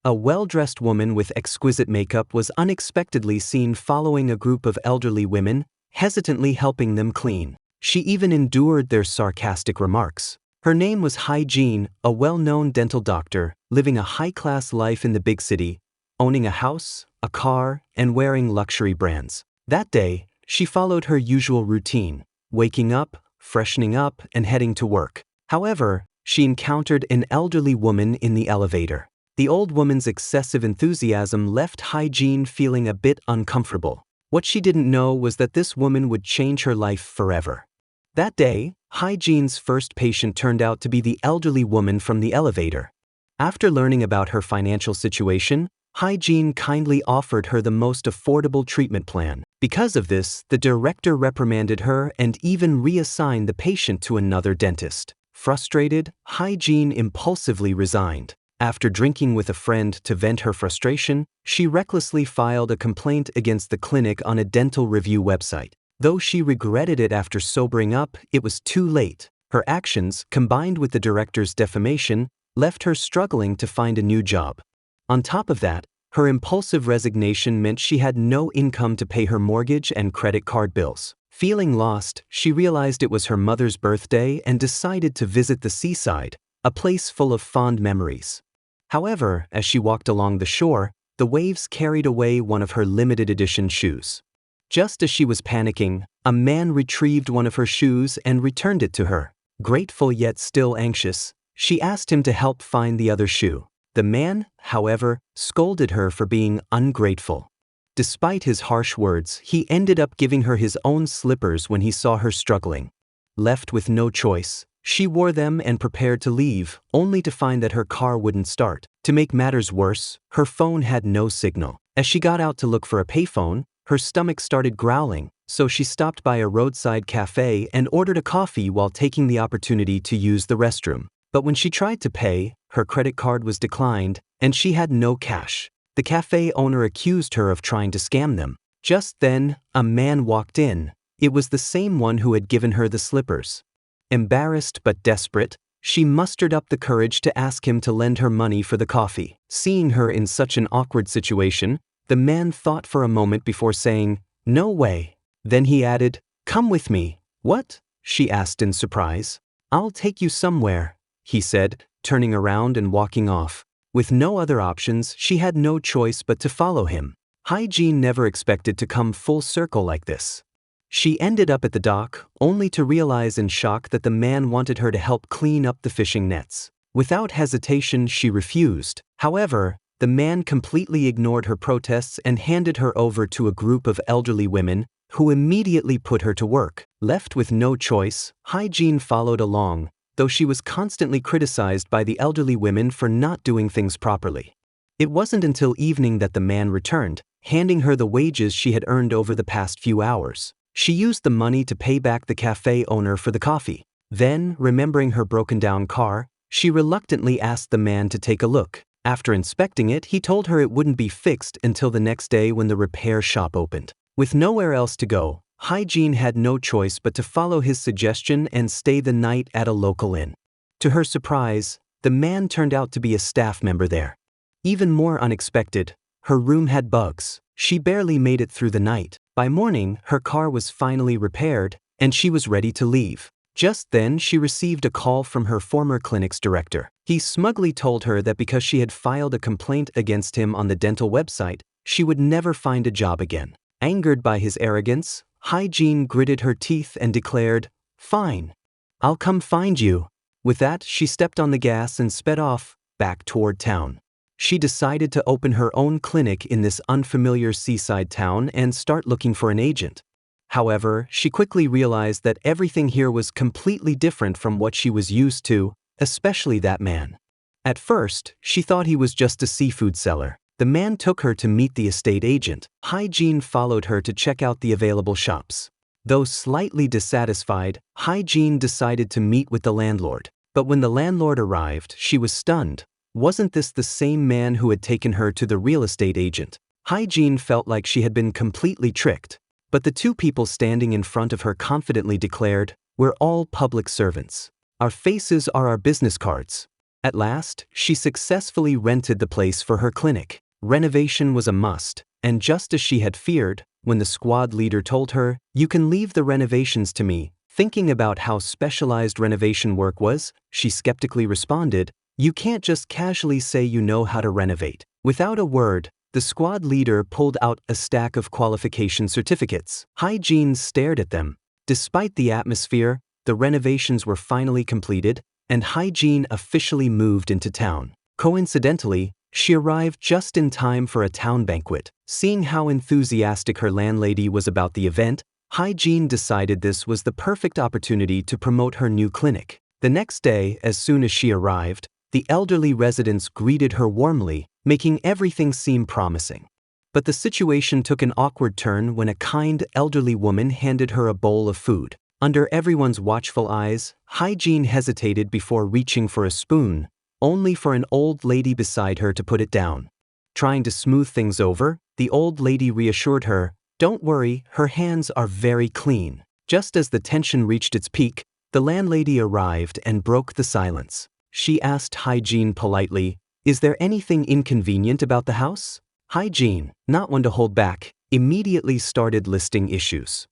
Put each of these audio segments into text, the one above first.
A well-dressed woman with exquisite makeup was unexpectedly seen following a group of elderly women, hesitantly helping them clean. She even endured their sarcastic remarks. Her name was Hye-jin, a well-known dental doctor, living a high-class life in the big city, owning a house, a car, and wearing luxury brands. That day, she followed her usual routine, waking up, freshening up, and heading to work. However, she encountered an elderly woman in the elevator. The old woman's excessive enthusiasm left Hye-jin feeling a bit uncomfortable. What she didn't know was that this woman would change her life forever. That day, Hye-jin's first patient turned out to be the elderly woman from the elevator. After learning about her financial situation, Hye-jin kindly offered her the most affordable treatment plan. Because of this, the director reprimanded her and even reassigned the patient to another dentist. Frustrated, Hye-jin impulsively resigned. After drinking with a friend to vent her frustration, she recklessly filed a complaint against the clinic on a dental review website. Though she regretted it after sobering up, it was too late. Her actions, combined with the director's defamation, left her struggling to find a new job. On top of that, her impulsive resignation meant she had no income to pay her mortgage and credit card bills. Feeling lost, she realized it was her mother's birthday and decided to visit the seaside, a place full of fond memories. However, as she walked along the shore, the waves carried away one of her limited edition shoes. Just as she was panicking, a man retrieved one of her shoes and returned it to her. Grateful yet still anxious, she asked him to help find the other shoe. The man, however, scolded her for being ungrateful. Despite his harsh words, he ended up giving her his own slippers when he saw her struggling. Left with no choice, she wore them and prepared to leave, only to find that her car wouldn't start. To make matters worse, her phone had no signal. As she got out to look for a payphone, her stomach started growling, so she stopped by a roadside cafe and ordered a coffee while taking the opportunity to use the restroom. But when she tried to pay, her credit card was declined, and she had no cash. The cafe owner accused her of trying to scam them. Just then, a man walked in. It was the same one who had given her the slippers. Embarrassed but desperate, she mustered up the courage to ask him to lend her money for the coffee. Seeing her in such an awkward situation, the man thought for a moment before saying, "No way." Then he added, "Come with me." "What?" she asked in surprise. "I'll take you somewhere," he said, turning around and walking off. With no other options, she had no choice but to follow him. Hye-jin never expected to come full circle like this. She ended up at the dock, only to realize in shock that the man wanted her to help clean up the fishing nets. Without hesitation, she refused. However, the man completely ignored her protests and handed her over to a group of elderly women, who immediately put her to work. Left with no choice, Hye-jin followed along, though she was constantly criticized by the elderly women for not doing things properly. It wasn't until evening that the man returned, handing her the wages she had earned over the past few hours. She used the money to pay back the cafe owner for the coffee. Then, remembering her broken-down car, she reluctantly asked the man to take a look. After inspecting it, he told her it wouldn't be fixed until the next day when the repair shop opened. With nowhere else to go, Hye-jin had no choice but to follow his suggestion and stay the night at a local inn. To her surprise, the man turned out to be a staff member there. Even more unexpected, her room had bugs. She barely made it through the night. By morning, her car was finally repaired, and she was ready to leave. Just then, she received a call from her former clinic's director. He smugly told her that because she had filed a complaint against him on the dental website, she would never find a job again. Angered by his arrogance, Hye-jin gritted her teeth and declared, "Fine. I'll come find you." With that, she stepped on the gas and sped off, back toward town. She decided to open her own clinic in this unfamiliar seaside town and start looking for an agent. However, she quickly realized that everything here was completely different from what she was used to, especially that man. At first, she thought he was just a seafood seller. The man took her to meet the estate agent. Hye-jin followed her to check out the available shops. Though slightly dissatisfied, Hye-jin decided to meet with the landlord. But when the landlord arrived, she was stunned. Wasn't this the same man who had taken her to the real estate agent? Hye-jin felt like she had been completely tricked. But the two people standing in front of her confidently declared, "We're all public servants. Our faces are our business cards." At last, she successfully rented the place for her clinic. Renovation was a must, and just as she had feared, when the squad leader told her, "You can leave the renovations to me," thinking about how specialized renovation work was, she skeptically responded, "You can't just casually say you know how to renovate." Without a word, the squad leader pulled out a stack of qualification certificates. Hye-jin stared at them. Despite the atmosphere, the renovations were finally completed, and Hye-jin officially moved into town. Coincidentally, she arrived just in time for a town banquet. Seeing how enthusiastic her landlady was about the event, Hye-jin decided this was the perfect opportunity to promote her new clinic. The next day, as soon as she arrived, the elderly residents greeted her warmly, making everything seem promising. But the situation took an awkward turn when a kind elderly woman handed her a bowl of food. Under everyone's watchful eyes, Hye-jin hesitated before reaching for a spoon, only for an old lady beside her to put it down. Trying to smooth things over, the old lady reassured her, "Don't worry, her hands are very clean." Just as the tension reached its peak, the landlady arrived and broke the silence. She asked Hye-jin politely, "Is there anything inconvenient about the house?" Hye-jin, not one to hold back, immediately started listing issues.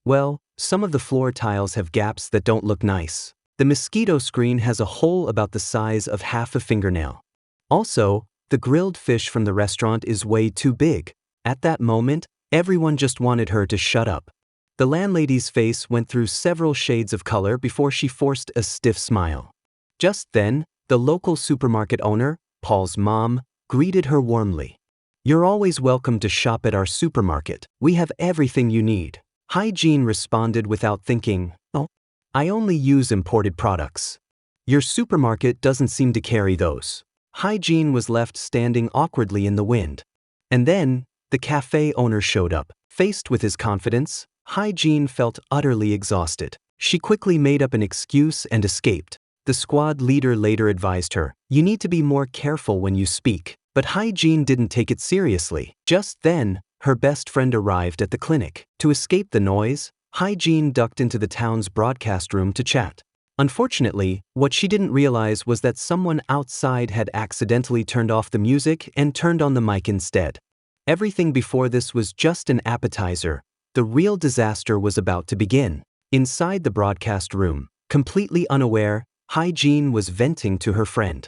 "Well, some of the floor tiles have gaps that don't look nice. The mosquito screen has a hole about the size of half a fingernail. Also, the grilled fish from the restaurant is way too big." At that moment, everyone just wanted her to shut up. The landlady's face went through several shades of color before she forced a stiff smile. Just then, the local supermarket owner, Paul's mom, greeted her warmly. "You're always welcome to shop at our supermarket. We have everything you need." Hye-jin responded without thinking, "Oh, I only use imported products. Your supermarket doesn't seem to carry those." Hye-jin was left standing awkwardly in the wind. And then, the cafe owner showed up. Faced with his confidence, Hye-jin felt utterly exhausted. She quickly made up an excuse and escaped. The squad leader later advised her, "You need to be more careful when you speak." But Hye-jin didn't take it seriously. Just then, her best friend arrived at the clinic. To escape the noise, Hye-jin ducked into the town's broadcast room to chat. Unfortunately, what she didn't realize was that someone outside had accidentally turned off the music and turned on the mic instead. Everything before this was just an appetizer. The real disaster was about to begin. Inside the broadcast room, completely unaware, Hye-jin was venting to her friend.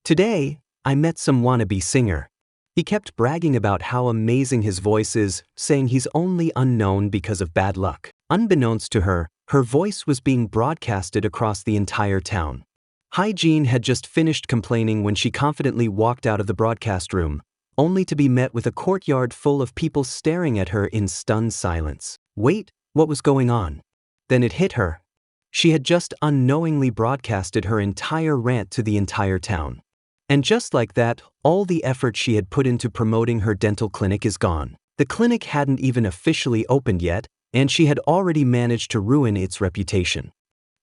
"Today, I met some wannabe singer. He kept bragging about how amazing his voice is, saying he's only unknown because of bad luck." Unbeknownst to her, her voice was being broadcasted across the entire town. Hye-jin had just finished complaining when she confidently walked out of the broadcast room, only to be met with a courtyard full of people staring at her in stunned silence. Wait, what was going on? Then it hit her. She had just unknowingly broadcasted her entire rant to the entire town. And just like that, all the effort she had put into promoting her dental clinic is gone. The clinic hadn't even officially opened yet, and she had already managed to ruin its reputation.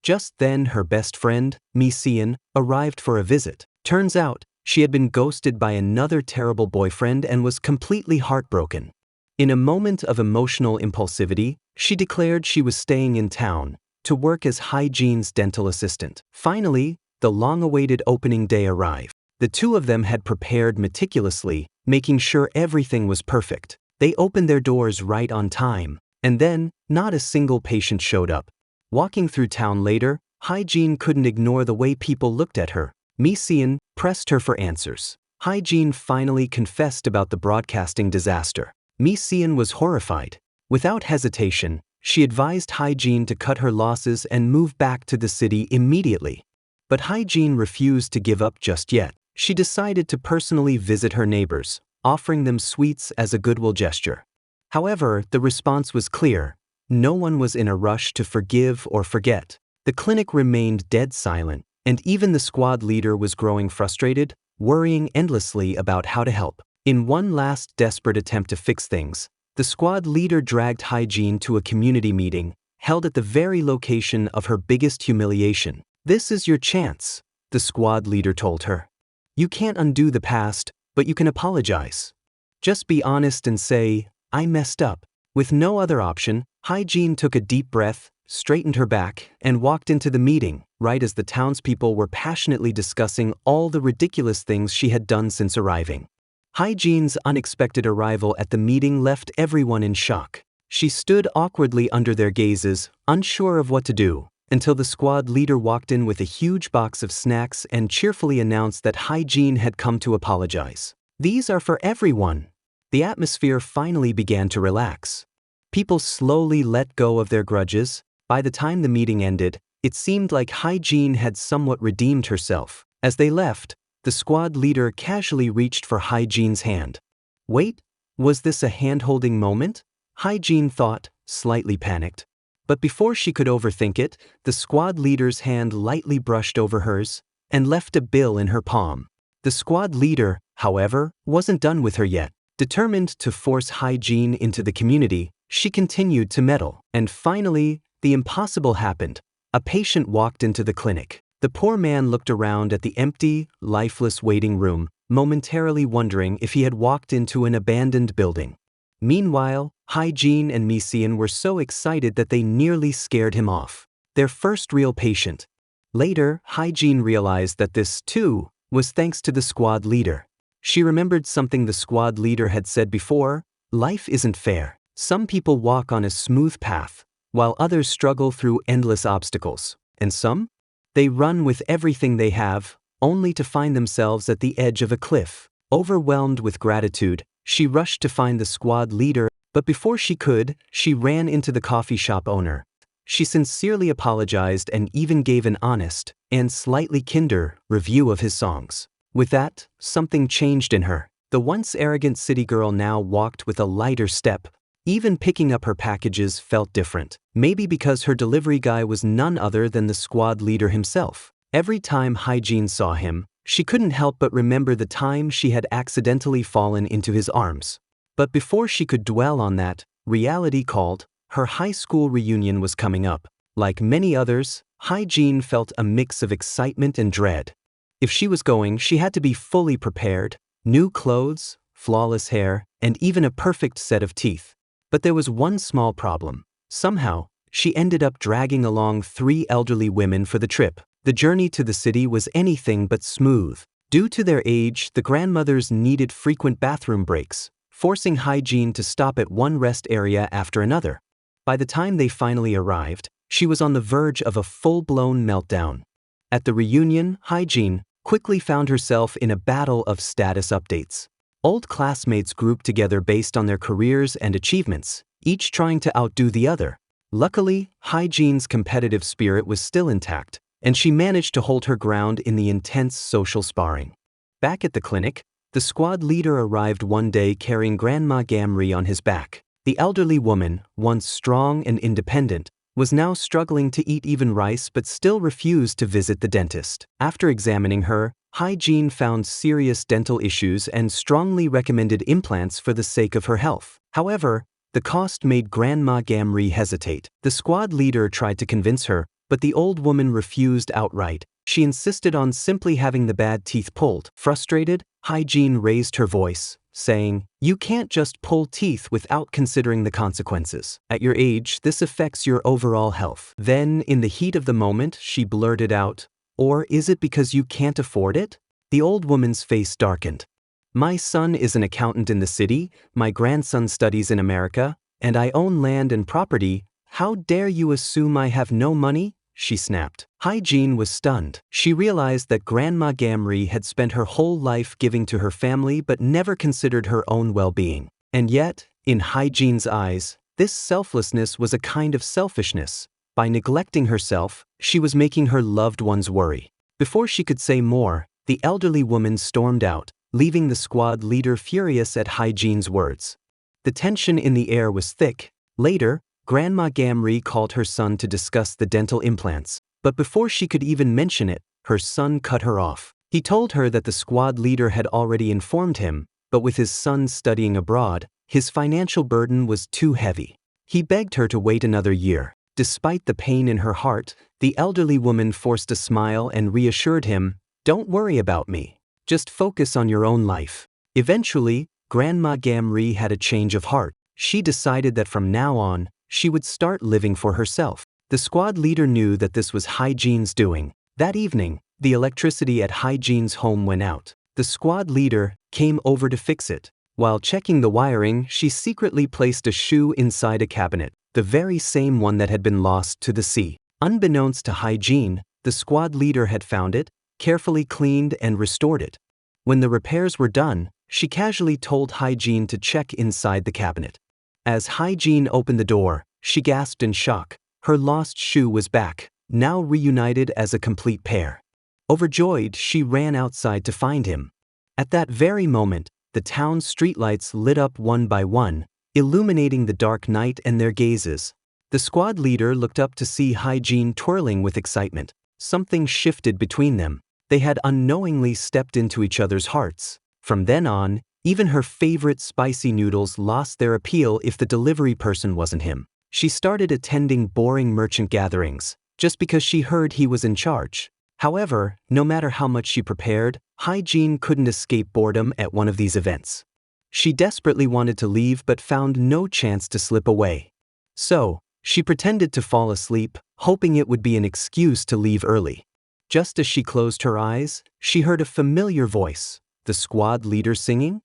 Just then, her best friend, Mi-seon, arrived for a visit. Turns out, she had been ghosted by another terrible boyfriend and was completely heartbroken. In a moment of emotional impulsivity, she declared she was staying in town to work as Hye-jin's dental assistant. Finally, the long-awaited opening day arrived. The two of them had prepared meticulously, making sure everything was perfect. They opened their doors right on time, and then, not a single patient showed up. Walking through town later, Hye-jin couldn't ignore the way people looked at her. Mi-seon pressed her for answers. Hye-jin finally confessed about the broadcasting disaster. Mi-seon was horrified. Without hesitation, she advised Hye-jin to cut her losses and move back to the city immediately. But Hye-jin refused to give up just yet. She decided to personally visit her neighbors, offering them sweets as a goodwill gesture. However, the response was clear. No one was in a rush to forgive or forget. The clinic remained dead silent, and even the squad leader was growing frustrated, worrying endlessly about how to help. In one last desperate attempt to fix things, the squad leader dragged Hye-jin to a community meeting, held at the very location of her biggest humiliation. "This is your chance," the squad leader told her. "You can't undo the past, but you can apologize. Just be honest and say, 'I messed up.'" With no other option, Hye-jin took a deep breath, straightened her back, and walked into the meeting. right as the townspeople were passionately discussing all the ridiculous things she had done since arriving. Hye-jin's unexpected arrival at the meeting left everyone in shock. She stood awkwardly under their gazes, unsure of what to do, until the squad leader walked in with a huge box of snacks and cheerfully announced that Hye-jin had come to apologize. "These are for everyone." The atmosphere finally began to relax. People slowly let go of their grudges. By the time the meeting ended, it seemed like Hye-jin had somewhat redeemed herself. As they left, the squad leader casually reached for Hye-jin's hand. Wait, was this a hand-holding moment? Hye-jin thought, slightly panicked. But before she could overthink it, the squad leader's hand lightly brushed over hers and left a bill in her palm. The squad leader, however, wasn't done with her yet. Determined to force Hye-jin into the community, she continued to meddle. And finally, the impossible happened. A patient walked into the clinic. The poor man looked around at the empty, lifeless waiting room, momentarily wondering if he had walked into an abandoned building. Meanwhile, Hye-jin and Mi-seon were so excited that they nearly scared him off. Their first real patient. Later, Hye-jin realized that this, too, was thanks to the squad leader. She remembered something the squad leader had said before: life isn't fair. Some people walk on a smooth path, while others struggle through endless obstacles. And some? They run with everything they have, only to find themselves at the edge of a cliff. Overwhelmed with gratitude, she rushed to find the squad leader, but before she could, she ran into the coffee shop owner. She sincerely apologized and even gave an honest, and slightly kinder, review of his songs. With that, something changed in her. The once arrogant city girl now walked with a lighter step. Even picking up her packages felt different. Maybe because her delivery guy was none other than the squad leader himself. Every time Hye-jin saw him, she couldn't help but remember the time she had accidentally fallen into his arms. But before she could dwell on that, reality called. Her high school reunion was coming up. Like many others, Hye-jin felt a mix of excitement and dread. If she was going, she had to be fully prepared. New clothes, flawless hair, and even a perfect set of teeth. But there was one small problem. Somehow, she ended up dragging along 3 elderly women for the trip. The journey to the city was anything but smooth. Due to their age, the grandmothers needed frequent bathroom breaks, forcing Hye-jin to stop at one rest area after another. By the time they finally arrived, she was on the verge of a full-blown meltdown. At the reunion, Hye-jin quickly found herself in a battle of status updates. Old classmates grouped together based on their careers and achievements, each trying to outdo the other. Luckily, Hye-jin's competitive spirit was still intact, and she managed to hold her ground in the intense social sparring. Back at the clinic, the squad leader arrived one day carrying Grandma Gamri on his back. The elderly woman, once strong and independent, was now struggling to eat even rice but still refused to visit the dentist. After examining her, Hye-jin found serious dental issues and strongly recommended implants for the sake of her health. However, the cost made Grandma Gamri hesitate. The squad leader tried to convince her, but the old woman refused outright. She insisted on simply having the bad teeth pulled. Frustrated, Hye-jin raised her voice, saying, "You can't just pull teeth without considering the consequences. At your age, this affects your overall health." Then, in the heat of the moment, she blurted out, "Or is it because you can't afford it?" The old woman's face darkened. "My son is an accountant in the city, my grandson studies in America, and I own land and property. How dare you assume I have no money?" she snapped. Hye-jin was stunned. She realized that Grandma Gamri had spent her whole life giving to her family but never considered her own well-being. And yet, in Hye-jin's eyes, this selflessness was a kind of selfishness. By neglecting herself, she was making her loved ones worry. Before she could say more, the elderly woman stormed out, leaving the squad leader furious at Hye-jin's words. The tension in the air was thick. Later, Grandma Gamri called her son to discuss the dental implants, but before she could even mention it, her son cut her off. He told her that the squad leader had already informed him, but with his son studying abroad, his financial burden was too heavy. He begged her to wait another year. Despite the pain in her heart, the elderly woman forced a smile and reassured him, "Don't worry about me. Just focus on your own life." Eventually, Grandma Gamri had a change of heart. She decided that from now on, she would start living for herself. The squad leader knew that this was Hye-jin's doing. That evening, the electricity at Hye-jin's home went out. The squad leader came over to fix it. While checking the wiring, she secretly placed a shoe inside a cabinet, the very same one that had been lost to the sea. Unbeknownst to Hye-jin, the squad leader had found it, carefully cleaned and restored it. When the repairs were done, she casually told Hye-jin to check inside the cabinet. As Hye-jin opened the door, she gasped in shock. Her lost shoe was back, now reunited as a complete pair. Overjoyed, she ran outside to find him. At that very moment, the town's streetlights lit up one by one, illuminating the dark night and their gazes. The squad leader looked up to see Hye-jin twirling with excitement. Something shifted between them. They had unknowingly stepped into each other's hearts. From then on, even her favorite spicy noodles lost their appeal if the delivery person wasn't him. She started attending boring merchant gatherings, just because she heard he was in charge. However, no matter how much she prepared, Hye-jin couldn't escape boredom at one of these events. She desperately wanted to leave but found no chance to slip away. So, she pretended to fall asleep, hoping it would be an excuse to leave early. Just as she closed her eyes, she heard a familiar voice, the squad leader singing.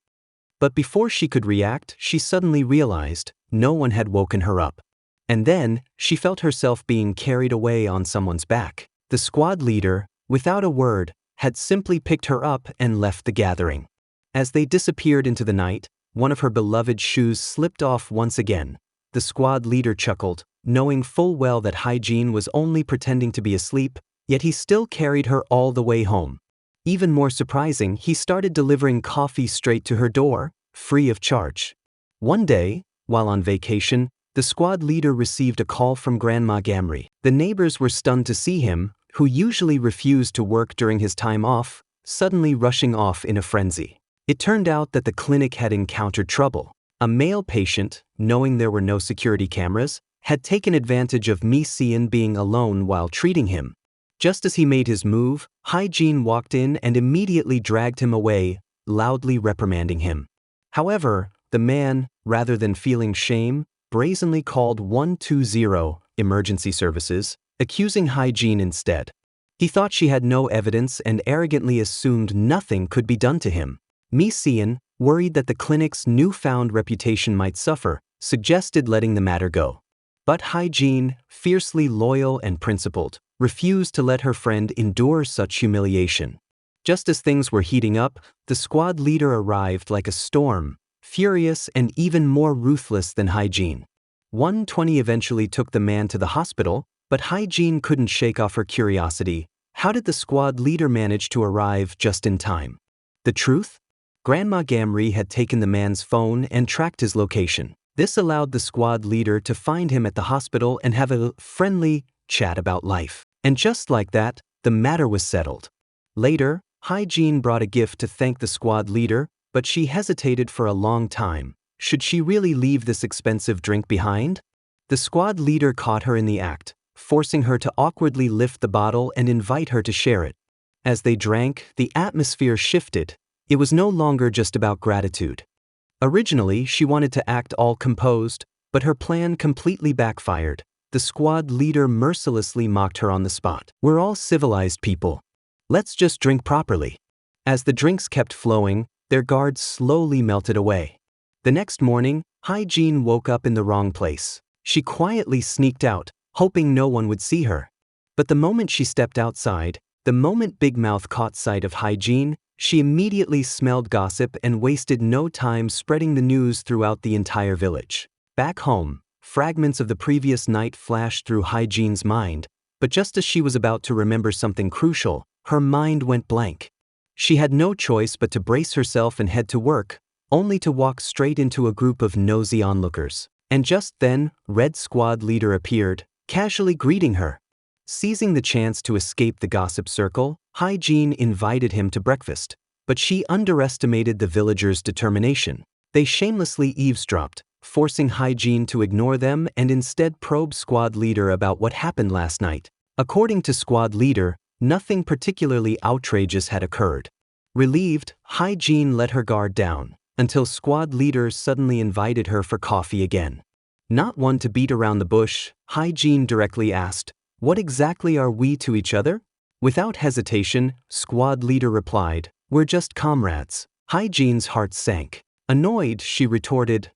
But before she could react, she suddenly realized no one had woken her up. And then, she felt herself being carried away on someone's back. The squad leader, without a word, had simply picked her up and left the gathering. As they disappeared into the night, one of her beloved shoes slipped off once again. The squad leader chuckled, knowing full well that Hye-jin was only pretending to be asleep, yet he still carried her all the way home. Even more surprising, he started delivering coffee straight to her door, free of charge. One day, while on vacation, the squad leader received a call from Grandma Gamri. The neighbors were stunned to see him, who usually refused to work during his time off, suddenly rushing off in a frenzy. It turned out that the clinic had encountered trouble. A male patient, knowing there were no security cameras, had taken advantage of Hye-jin being alone while treating him. Just as he made his move, Hye-jin walked in and immediately dragged him away, loudly reprimanding him. However, the man, rather than feeling shame, brazenly called 120 emergency services, accusing Hye-jin instead. He thought she had no evidence and arrogantly assumed nothing could be done to him. Hye-jin, worried that the clinic's newfound reputation might suffer, suggested letting the matter go. But Hye-jin, fiercely loyal and principled, refused to let her friend endure such humiliation. Just as things were heating up, the squad leader arrived like a storm, furious and even more ruthless than Hye-jin. 120 eventually took the man to the hospital, but Hye-jin couldn't shake off her curiosity. How did the squad leader manage to arrive just in time? The truth? Grandma Gamri had taken the man's phone and tracked his location. This allowed the squad leader to find him at the hospital and have a friendly chat about life. And just like that, the matter was settled. Later, Hye-jin brought a gift to thank the squad leader, but she hesitated for a long time. Should she really leave this expensive drink behind? The squad leader caught her in the act, forcing her to awkwardly lift the bottle and invite her to share it. As they drank, the atmosphere shifted. It was no longer just about gratitude. Originally, she wanted to act all composed, but her plan completely backfired. The squad leader mercilessly mocked her on the spot. "We're all civilized people. Let's just drink properly." As the drinks kept flowing, their guards slowly melted away. The next morning, Hye-jin woke up in the wrong place. She quietly sneaked out, hoping no one would see her. But the moment she stepped outside, the moment Big Mouth caught sight of Hye-jin, she immediately smelled gossip and wasted no time spreading the news throughout the entire village. Back home, fragments of the previous night flashed through Hye-jin's mind, but just as she was about to remember something crucial, her mind went blank. She had no choice but to brace herself and head to work, only to walk straight into a group of nosy onlookers. And just then, Red Squad leader appeared, casually greeting her. Seizing the chance to escape the gossip circle, Hye-jin invited him to breakfast, but she underestimated the villagers' determination. They shamelessly eavesdropped, forcing Hye-jin to ignore them and instead probe squad leader about what happened last night. According to squad leader, nothing particularly outrageous had occurred. Relieved, Hye-jin let her guard down, until squad leader suddenly invited her for coffee again. Not one to beat around the bush, Hye-jin directly asked, "What exactly are we to each other?" Without hesitation, squad leader replied, "We're just comrades." Hye-jin's heart sank. Annoyed, she retorted,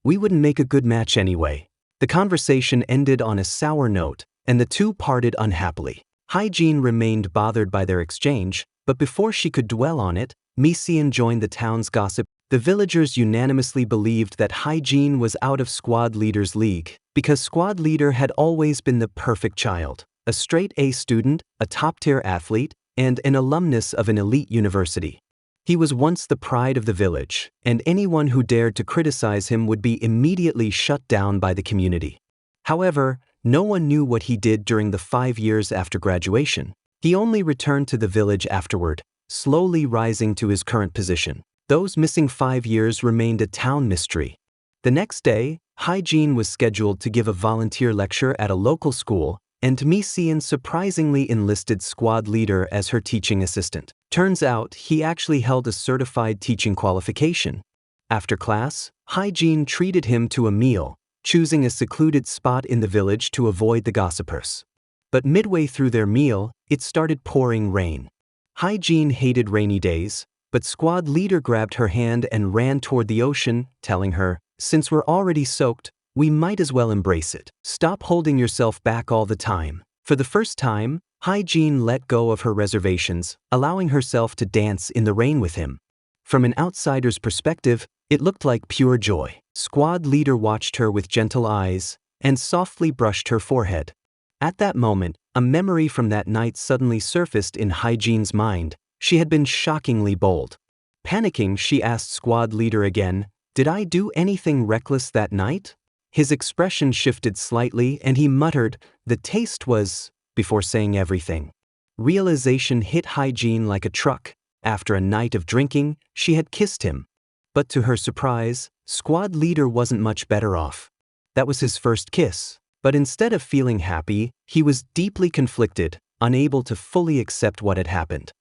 "We wouldn't make a good match anyway." The conversation ended on a sour note, and the two parted unhappily. Hye-jin remained bothered by their exchange, but before she could dwell on it, Mi-seon joined the town's gossip. The villagers unanimously believed that Hye-jin was out of squad leader's league, because squad leader had always been the perfect child, a straight A student, a top-tier athlete, and an alumnus of an elite university. He was once the pride of the village, and anyone who dared to criticize him would be immediately shut down by the community. However, no one knew what he did during the 5 years after graduation. He only returned to the village afterward, slowly rising to his current position. Those missing 5 years remained a town mystery. The next day, Hye-jin was scheduled to give a volunteer lecture at a local school, and Mi-seon surprisingly enlisted squad leader as her teaching assistant. Turns out, he actually held a certified teaching qualification. After class, Hye-jin treated him to a meal, choosing a secluded spot in the village to avoid the gossipers. But midway through their meal, it started pouring rain. Hye-jin hated rainy days, but squad leader grabbed her hand and ran toward the ocean, telling her, "Since we're already soaked, we might as well embrace it. Stop holding yourself back all the time." For the first time, Hye-jin let go of her reservations, allowing herself to dance in the rain with him. From an outsider's perspective, it looked like pure joy. Squad leader watched her with gentle eyes and softly brushed her forehead. At that moment, a memory from that night suddenly surfaced in Hye-jin's mind. She had been shockingly bold. Panicking, she asked squad leader again, "Did I do anything reckless that night?" His expression shifted slightly and he muttered, "The taste was," before saying everything. Realization hit Hye-jin like a truck. After a night of drinking, she had kissed him. But to her surprise, squad leader wasn't much better off. That was his first kiss. But instead of feeling happy, he was deeply conflicted, unable to fully accept what had happened.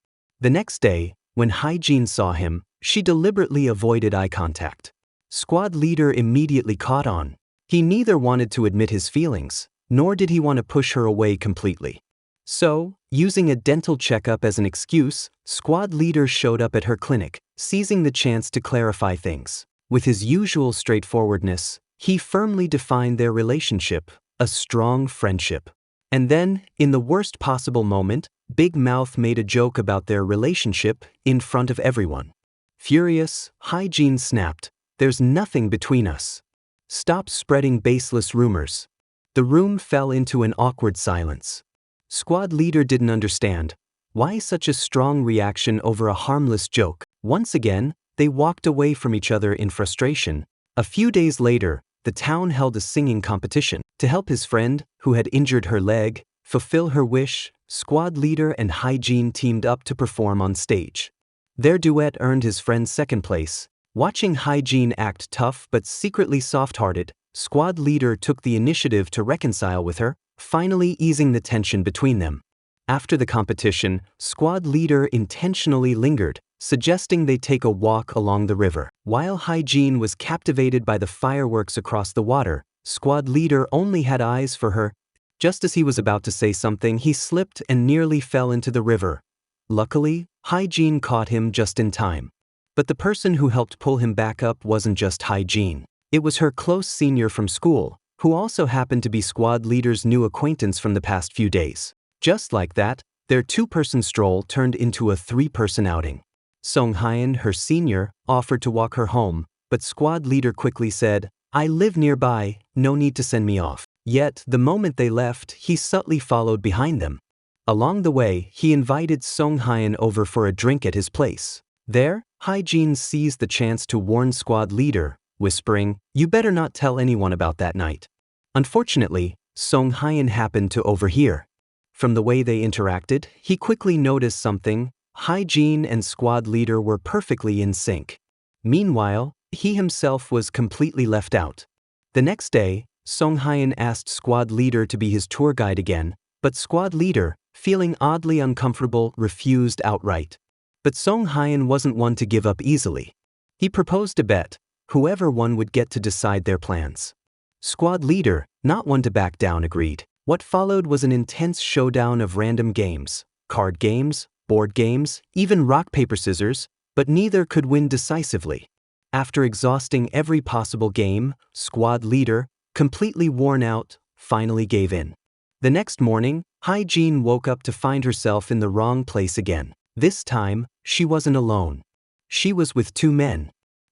The next day, when Hye-jin saw him, she deliberately avoided eye contact. Squad leader immediately caught on. He neither wanted to admit his feelings, nor did he want to push her away completely. So, using a dental checkup as an excuse, squad leader showed up at her clinic, seizing the chance to clarify things. With his usual straightforwardness, he firmly defined their relationship, a strong friendship. And then, in the worst possible moment, Big Mouth made a joke about their relationship in front of everyone. Furious, Hye-jin snapped, "There's nothing between us. Stop spreading baseless rumors." The room fell into an awkward silence. Squad leader didn't understand. Why such a strong reaction over a harmless joke? Once again, they walked away from each other in frustration. A few days later, the town held a singing competition. To help his friend, who had injured her leg, fulfill her wish, squad leader and Hye-jin teamed up to perform on stage. Their duet earned his friend second place. Watching Hye-jin act tough but secretly soft-hearted, squad leader took the initiative to reconcile with her, finally easing the tension between them. After the competition, squad leader intentionally lingered, suggesting they take a walk along the river. While Hye-jin was captivated by the fireworks across the water, squad leader only had eyes for her. Just as he was about to say something, he slipped and nearly fell into the river. Luckily, Hye-jin caught him just in time. But the person who helped pull him back up wasn't just Hye-jin. It was her close senior from school, who also happened to be squad leader's new acquaintance from the past few days. Just like that, their two-person stroll turned into a three-person outing. Song-hyun, her senior, offered to walk her home, but squad leader quickly said, "I live nearby, no need to send me off." Yet, the moment they left, he subtly followed behind them. Along the way, he invited Song-hyun over for a drink at his place. There, Hye-jin seized the chance to warn squad leader, whispering, "You better not tell anyone about that night." Unfortunately, Song-hyun happened to overhear. From the way they interacted, he quickly noticed something. Hye-jin and squad leader were perfectly in sync. Meanwhile, he himself was completely left out. The next day, Song-hyun asked squad leader to be his tour guide again, but squad leader, feeling oddly uncomfortable, refused outright. But Song-hyun wasn't one to give up easily. He proposed a bet. Whoever won would get to decide their plans. Squad leader, not one to back down, agreed. What followed was an intense showdown of random games, card games, board games, even rock, paper, scissors, but neither could win decisively. After exhausting every possible game, squad leader, completely worn out, finally gave in. The next morning, Hye-jin woke up to find herself in the wrong place again. This time, she wasn't alone. She was with two men.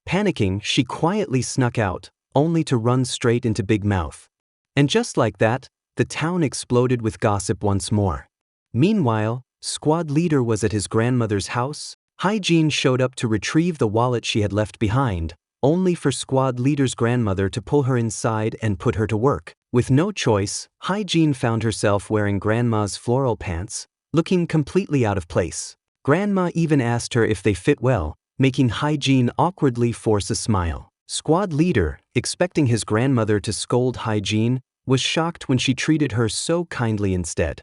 Panicking, she quietly snuck out, only to run straight into Big Mouth. And just like that, the town exploded with gossip once more. Meanwhile, squad leader was at his grandmother's house. Hye-jin showed up to retrieve the wallet she had left behind, only for squad leader's grandmother to pull her inside and put her to work. With no choice, Hye-jin found herself wearing grandma's floral pants, looking completely out of place. Grandma even asked her if they fit well, making Hye-jin awkwardly force a smile. Squad leader, expecting his grandmother to scold Hye-jin, was shocked when she treated her so kindly instead.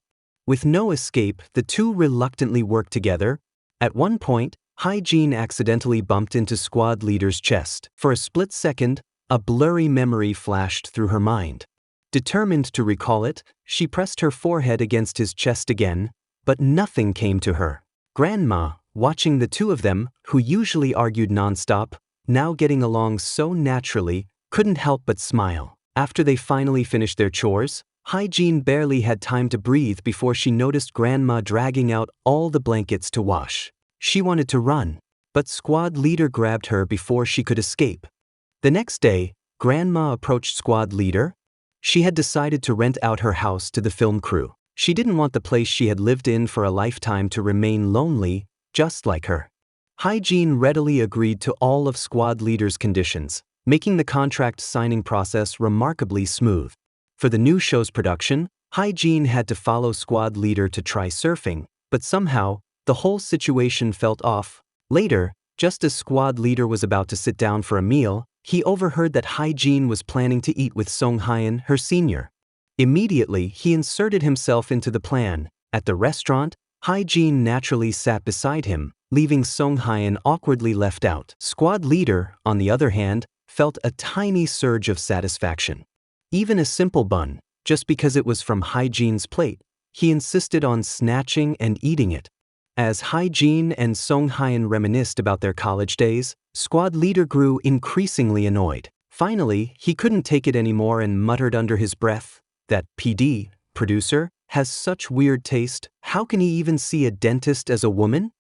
With no escape, the two reluctantly worked together. At one point, Hye-jin accidentally bumped into squad leader's chest. For a split second, a blurry memory flashed through her mind. Determined to recall it, she pressed her forehead against his chest again, but nothing came to her. Grandma, watching the two of them, who usually argued nonstop, now getting along so naturally, couldn't help but smile. After they finally finished their chores, Hye-jin barely had time to breathe before she noticed Grandma dragging out all the blankets to wash. She wanted to run, but squad leader grabbed her before she could escape. The next day, Grandma approached squad leader. She had decided to rent out her house to the film crew. She didn't want the place she had lived in for a lifetime to remain lonely, just like her. Hye-jin readily agreed to all of squad leader's conditions, making the contract signing process remarkably smooth. For the new show's production, Hye-jin had to follow squad leader to try surfing, but somehow, the whole situation felt off. Later, just as squad leader was about to sit down for a meal, he overheard that Hye-jin was planning to eat with Song-hyun, her senior. Immediately, he inserted himself into the plan. At the restaurant, Hye-jin naturally sat beside him, leaving Song-hyun awkwardly left out. Squad leader, on the other hand, felt a tiny surge of satisfaction. Even a simple bun, just because it was from Hye-jin's plate, he insisted on snatching and eating it. As Hye-jin and Song-hyun reminisced about their college days, squad leader grew increasingly annoyed. Finally, he couldn't take it anymore and muttered under his breath, "That PD, producer, has such weird taste. How can he even see a dentist as a woman?"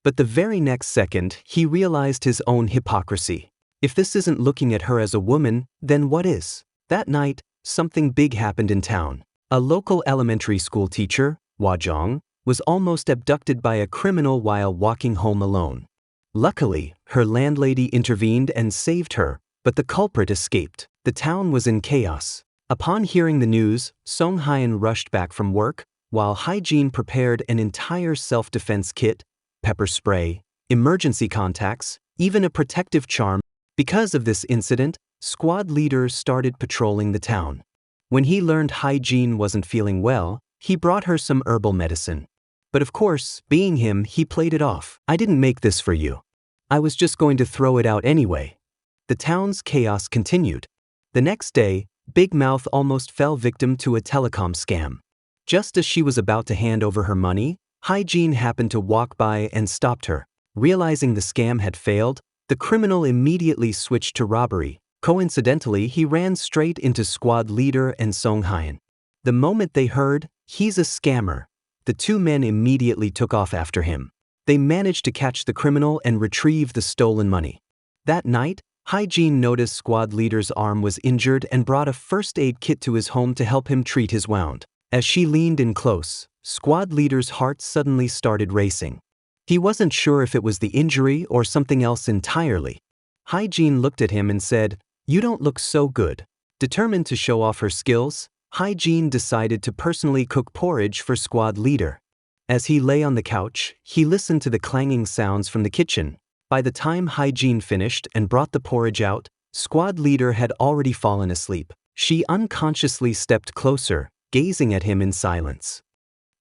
But the very next second, he realized his own hypocrisy. If this isn't looking at her as a woman, then what is? That night, something big happened in town. A local elementary school teacher, Hwa-jong, was almost abducted by a criminal while walking home alone. Luckily, her landlady intervened and saved her, but the culprit escaped. The town was in chaos. Upon hearing the news, Song-hyun rushed back from work, while Hye-jin prepared an entire self-defense kit, pepper spray, emergency contacts, even a protective charm. Because of this incident, squad leader started patrolling the town. When he learned Hye-jin wasn't feeling well, he brought her some herbal medicine. But of course, being him, he played it off. "I didn't make this for you. I was just going to throw it out anyway." The town's chaos continued. The next day, Big Mouth almost fell victim to a telecom scam. Just as she was about to hand over her money, Hye-jin happened to walk by and stopped her. Realizing the scam had failed, the criminal immediately switched to robbery. Coincidentally, he ran straight into squad leader and Song-hyun. The moment they heard, "He's a scammer," the two men immediately took off after him. They managed to catch the criminal and retrieve the stolen money. That night, Hye-jin noticed squad leader's arm was injured and brought a first aid kit to his home to help him treat his wound. As she leaned in close, squad leader's heart suddenly started racing. He wasn't sure if it was the injury or something else entirely. Hye-jin looked at him and said, "You don't look so good." Determined to show off her skills, Hye-jin decided to personally cook porridge for squad leader. As he lay on the couch, he listened to the clanging sounds from the kitchen. By the time Hye-jin finished and brought the porridge out, squad leader had already fallen asleep. She unconsciously stepped closer, gazing at him in silence.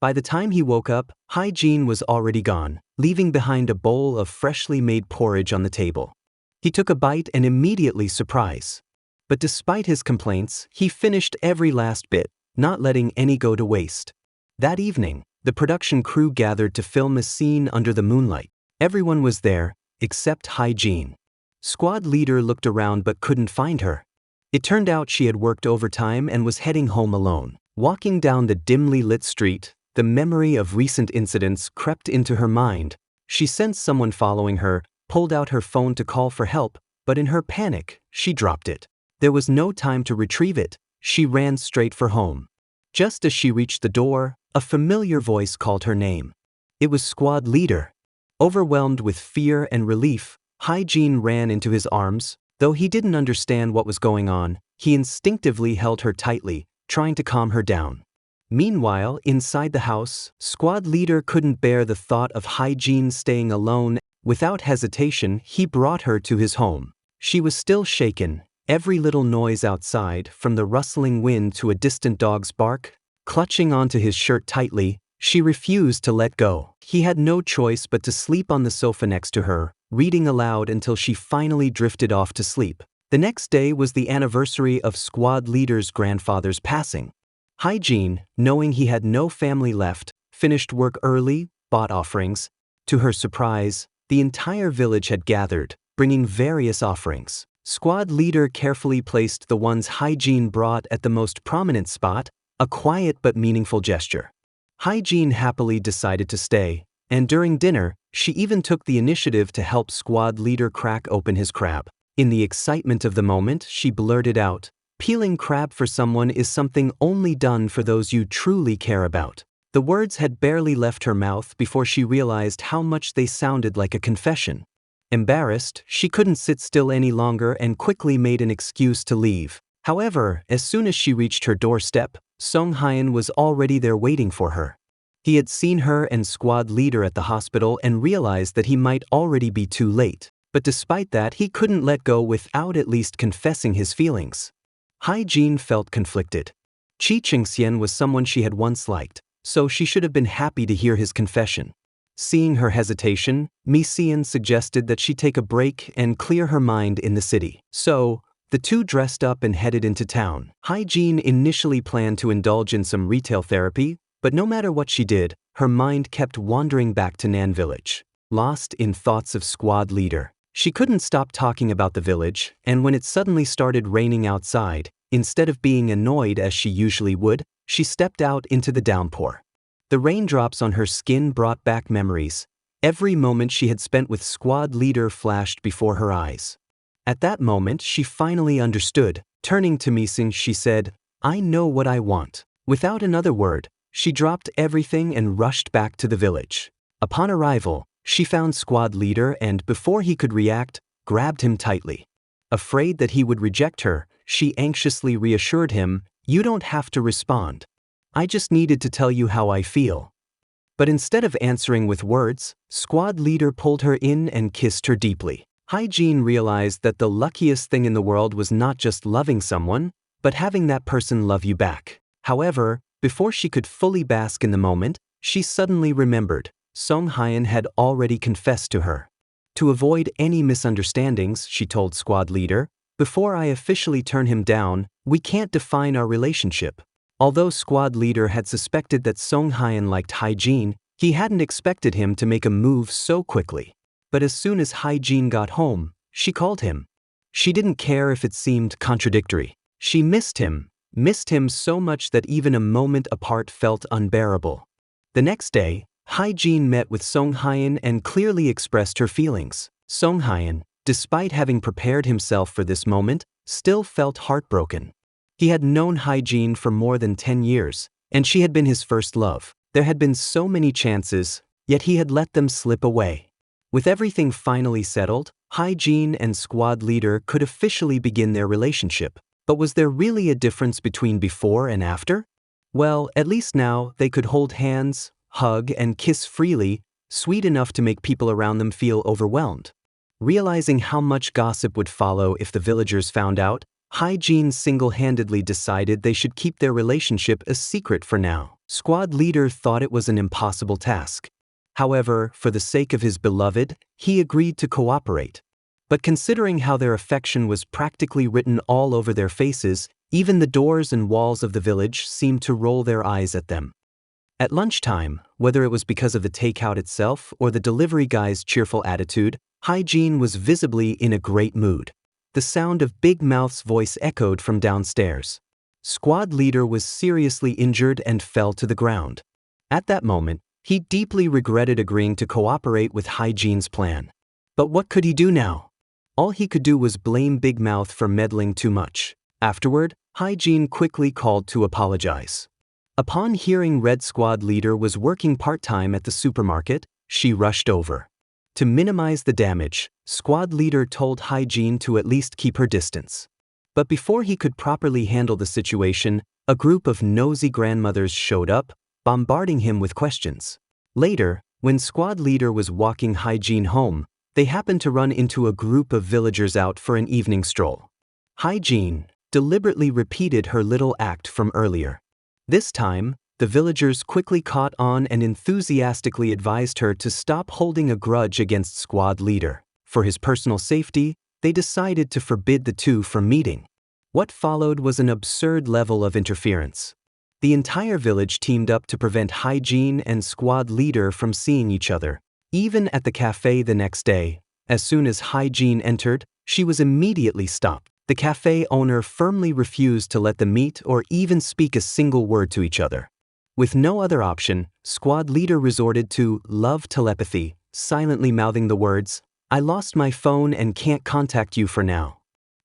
By the time he woke up, Hye-jin was already gone, leaving behind a bowl of freshly made porridge on the table. He took a bite and immediately surprised. But despite his complaints, he finished every last bit, not letting any go to waste. That evening, the production crew gathered to film a scene under the moonlight. Everyone was there, except Hye-jin. Squad leader looked around but couldn't find her. It turned out she had worked overtime and was heading home alone. Walking down the dimly lit street, the memory of recent incidents crept into her mind. She sensed someone following her, pulled out her phone to call for help, but in her panic, she dropped it. There was no time to retrieve it. She ran straight for home. Just as she reached the door, a familiar voice called her name. It was squad leader. Overwhelmed with fear and relief, Hye-jin ran into his arms. Though he didn't understand what was going on, he instinctively held her tightly, trying to calm her down. Meanwhile, inside the house, squad leader couldn't bear the thought of Hye-jin staying alone. Without hesitation, he brought her to his home. She was still shaken. Every little noise outside, from the rustling wind to a distant dog's bark, clutching onto his shirt tightly, she refused to let go. He had no choice but to sleep on the sofa next to her, reading aloud until she finally drifted off to sleep. The next day was the anniversary of squad leader's grandfather's passing. Hye-jin, knowing he had no family left, finished work early, bought offerings. To her surprise, the entire village had gathered, bringing various offerings. Squad leader carefully placed the ones Hye-jin brought at the most prominent spot, a quiet but meaningful gesture. Hye-jin happily decided to stay, and during dinner, she even took the initiative to help squad leader crack open his crab. In the excitement of the moment, she blurted out, "Peeling crab for someone is something only done for those you truly care about." The words had barely left her mouth before she realized how much they sounded like a confession. Embarrassed, she couldn't sit still any longer and quickly made an excuse to leave. However, as soon as she reached her doorstep, Song-hyun was already there waiting for her. He had seen her and squad leader at the hospital and realized that he might already be too late. But despite that, he couldn't let go without at least confessing his feelings. Hye-jin felt conflicted. Chi Ching-sien was someone she had once liked, so she should have been happy to hear his confession. Seeing her hesitation, Mi-seon suggested that she take a break and clear her mind in the city. So, the two dressed up and headed into town. Hye-jin initially planned to indulge in some retail therapy, but no matter what she did, her mind kept wandering back to Nan village. Lost in thoughts of squad leader, she couldn't stop talking about the village, and when it suddenly started raining outside, instead of being annoyed as she usually would, she stepped out into the downpour. The raindrops on her skin brought back memories. Every moment she had spent with squad leader flashed before her eyes. At that moment, she finally understood. Turning to Mi-seon, she said, "I know what I want." Without another word, she dropped everything and rushed back to the village. Upon arrival, she found squad leader and, before he could react, grabbed him tightly. Afraid that he would reject her, she anxiously reassured him, "You don't have to respond. I just needed to tell you how I feel." But instead of answering with words, squad leader pulled her in and kissed her deeply. Hye-jin realized that the luckiest thing in the world was not just loving someone, but having that person love you back. However, before she could fully bask in the moment, she suddenly remembered. Song-hyun had already confessed to her. To avoid any misunderstandings, she told squad leader, "Before I officially turn him down, we can't define our relationship." Although squad leader had suspected that Song-hyun liked Hye-jin, he hadn't expected him to make a move so quickly. But as soon as Hye-jin got home, she called him. She didn't care if it seemed contradictory. She missed him so much that even a moment apart felt unbearable. The next day, Hye-jin met with Song-hyun and clearly expressed her feelings. Song-hyun, despite having prepared himself for this moment, still felt heartbroken. He had known Hye-jin for more than 10 years, and she had been his first love. There had been so many chances, yet he had let them slip away. With everything finally settled, Hye-jin and squad leader could officially begin their relationship. But was there really a difference between before and after? Well, at least now they could hold hands, hug, and kiss freely, sweet enough to make people around them feel overwhelmed. Realizing how much gossip would follow if the villagers found out, Hye-jin single-handedly decided they should keep their relationship a secret for now. Squad leader thought it was an impossible task. However, for the sake of his beloved, he agreed to cooperate. But considering how their affection was practically written all over their faces, even the doors and walls of the village seemed to roll their eyes at them. At lunchtime, whether it was because of the takeout itself or the delivery guy's cheerful attitude, Hye-jin was visibly in a great mood. The sound of Big Mouth's voice echoed from downstairs. Squad leader was seriously injured and fell to the ground. At that moment, he deeply regretted agreeing to cooperate with Hye-jin's plan. But what could he do now? All he could do was blame Big Mouth for meddling too much. Afterward, Hye-jin quickly called to apologize. Upon hearing Red Squad leader was working part-time at the supermarket, she rushed over. To minimize the damage, squad leader told Hye-jin to at least keep her distance. But before he could properly handle the situation, a group of nosy grandmothers showed up, bombarding him with questions. Later, when squad leader was walking Hye-jin home, they happened to run into a group of villagers out for an evening stroll. Hye-jin deliberately repeated her little act from earlier. This time, the villagers quickly caught on and enthusiastically advised her to stop holding a grudge against squad leader. For his personal safety, they decided to forbid the two from meeting. What followed was an absurd level of interference. The entire village teamed up to prevent Hye-jin and squad leader from seeing each other. Even at the cafe the next day, as soon as Hye-jin entered, she was immediately stopped. The cafe owner firmly refused to let them meet or even speak a single word to each other. With no other option, squad leader resorted to love telepathy, silently mouthing the words, "I lost my phone and can't contact you for now."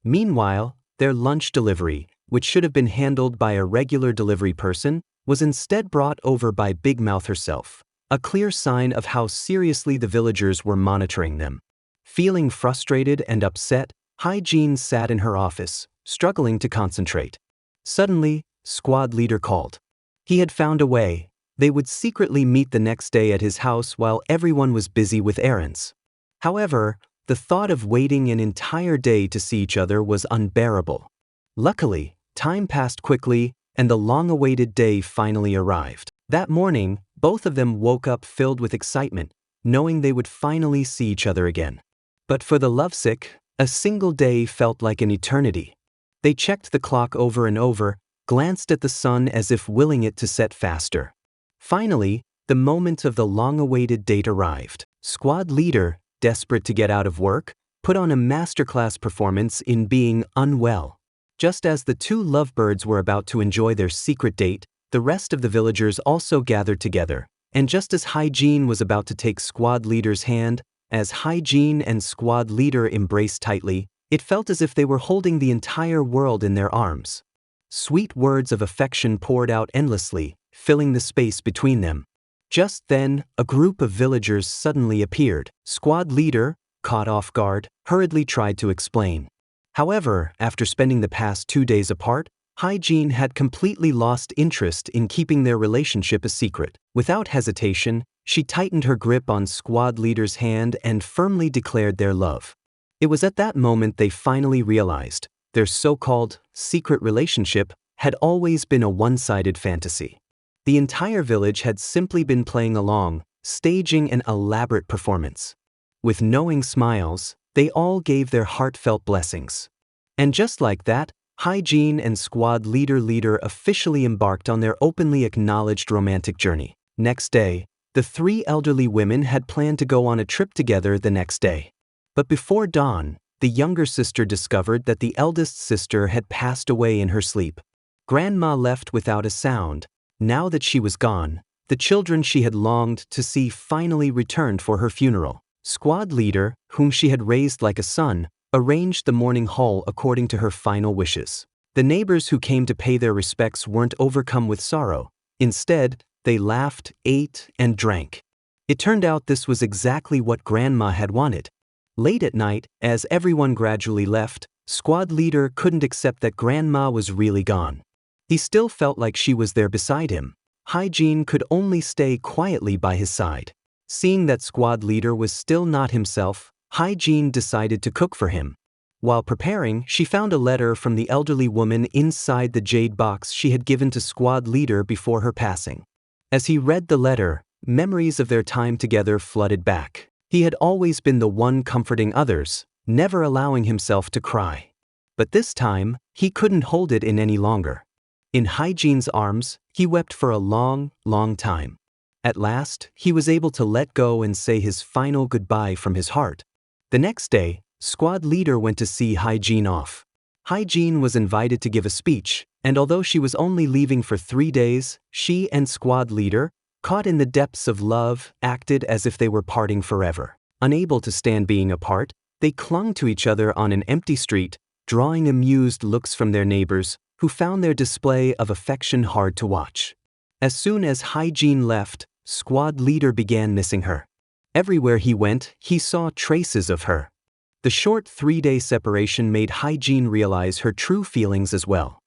Meanwhile, their lunch delivery, which should have been handled by a regular delivery person, was instead brought over by Big Mouth herself, a clear sign of how seriously the villagers were monitoring them. Feeling frustrated and upset, Hye-jin sat in her office, struggling to concentrate. Suddenly, squad leader called. He had found a way. They would secretly meet the next day at his house while everyone was busy with errands. However, the thought of waiting an entire day to see each other was unbearable. Luckily, time passed quickly, and the long-awaited day finally arrived. That morning, both of them woke up filled with excitement, knowing they would finally see each other again. But for the lovesick, a single day felt like an eternity. They checked the clock over and over, glanced at the sun as if willing it to set faster. Finally, the moment of the long-awaited date arrived. Squad leader, desperate to get out of work, put on a masterclass performance in being unwell. Just as the two lovebirds were about to enjoy their secret date, the rest of the villagers also gathered together, and just as Hye-jin was about to take squad leader's hand, as Hye-jin and squad leader embraced tightly, it felt as if they were holding the entire world in their arms. Sweet words of affection poured out endlessly, filling the space between them. Just then, a group of villagers suddenly appeared. Squad leader, caught off guard, hurriedly tried to explain. However, after spending the past 2 days apart, Hye-jin had completely lost interest in keeping their relationship a secret. Without hesitation, she tightened her grip on squad leader's hand and firmly declared their love. It was at that moment they finally realized their so-called secret relationship had always been a one-sided fantasy. The entire village had simply been playing along, staging an elaborate performance. With knowing smiles, they all gave their heartfelt blessings. And just like that, Hye-jin and squad leader officially embarked on their openly acknowledged romantic journey. Next day, the 3 elderly women had planned to go on a trip together the next day. But before dawn, the younger sister discovered that the eldest sister had passed away in her sleep. Grandma left without a sound. Now that she was gone, the children she had longed to see finally returned for her funeral. Squad leader, whom she had raised like a son, arranged the morning hall according to her final wishes. The neighbors who came to pay their respects weren't overcome with sorrow. Instead, they laughed, ate, and drank. It turned out this was exactly what Grandma had wanted. Late at night, as everyone gradually left, squad leader couldn't accept that Grandma was really gone. He still felt like she was there beside him. Hye-jin could only stay quietly by his side. Seeing that squad leader was still not himself, Hye-jin decided to cook for him. While preparing, she found a letter from the elderly woman inside the jade box she had given to squad leader before her passing. As he read the letter, memories of their time together flooded back. He had always been the one comforting others, never allowing himself to cry. But this time, he couldn't hold it in any longer. In Hye-jin's arms, he wept for a long, long time. At last, he was able to let go and say his final goodbye from his heart. The next day, squad leader went to see Hye-jin off. Hye-jin was invited to give a speech, and although she was only leaving for 3 days, she and squad leader, caught in the depths of love, acted as if they were parting forever. Unable to stand being apart, they clung to each other on an empty street, drawing amused looks from their neighbors, who found their display of affection hard to watch. As soon as Hye-jin left, squad leader began missing her. Everywhere he went, he saw traces of her. The short 3-day separation made Hye-jin realize her true feelings as well.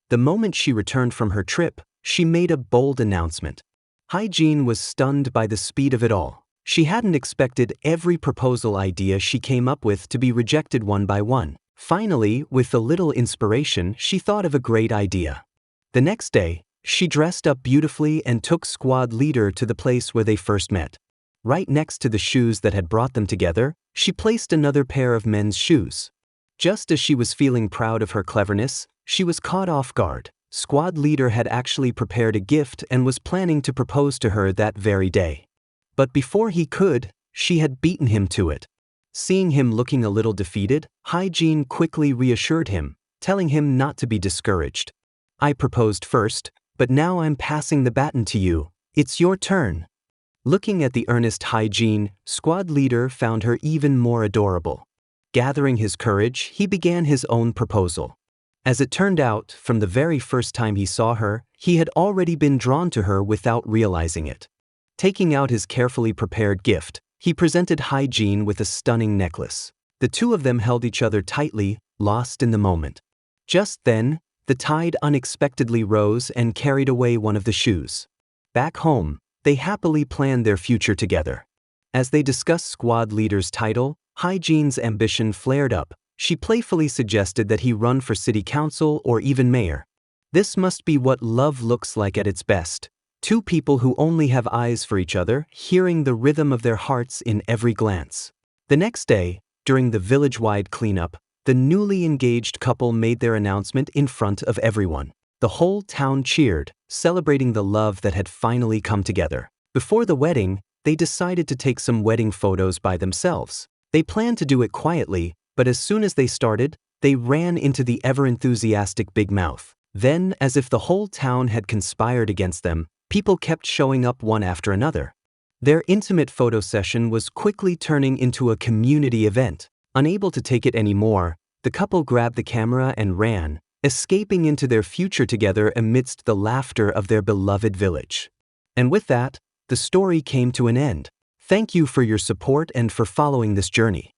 The moment she returned from her trip, she made a bold announcement. Hye-jin was stunned by the speed of it all. She hadn't expected every proposal idea she came up with to be rejected one by one. Finally, with a little inspiration, she thought of a great idea. The next day, she dressed up beautifully and took squad leader to the place where they first met. Right next to the shoes that had brought them together, she placed another pair of men's shoes. Just as she was feeling proud of her cleverness, she was caught off guard. Squad leader had actually prepared a gift and was planning to propose to her that very day. But before he could, she had beaten him to it. Seeing him looking a little defeated, Hye-jin quickly reassured him, telling him not to be discouraged. "I proposed first, but now I'm passing the baton to you. It's your turn." Looking at the earnest Hye-jin, squad leader found her even more adorable. Gathering his courage, he began his own proposal. As it turned out, from the very first time he saw her, he had already been drawn to her without realizing it. Taking out his carefully prepared gift, he presented Hye-jin with a stunning necklace. The two of them held each other tightly, lost in the moment. Just then, the tide unexpectedly rose and carried away one of the shoes. Back home, they happily planned their future together. As they discussed squad leader's title, Hye-jin's ambition flared up. She playfully suggested that he run for city council or even mayor. This must be what love looks like at its best. Two people who only have eyes for each other, hearing the rhythm of their hearts in every glance. The next day, during the village-wide cleanup, the newly engaged couple made their announcement in front of everyone. The whole town cheered, celebrating the love that had finally come together. Before the wedding, they decided to take some wedding photos by themselves. They planned to do it quietly, but as soon as they started, they ran into the ever-enthusiastic Big Mouth. Then, as if the whole town had conspired against them, people kept showing up one after another. Their intimate photo session was quickly turning into a community event. Unable to take it anymore, the couple grabbed the camera and ran, escaping into their future together amidst the laughter of their beloved village. And with that, the story came to an end. Thank you for your support and for following this journey.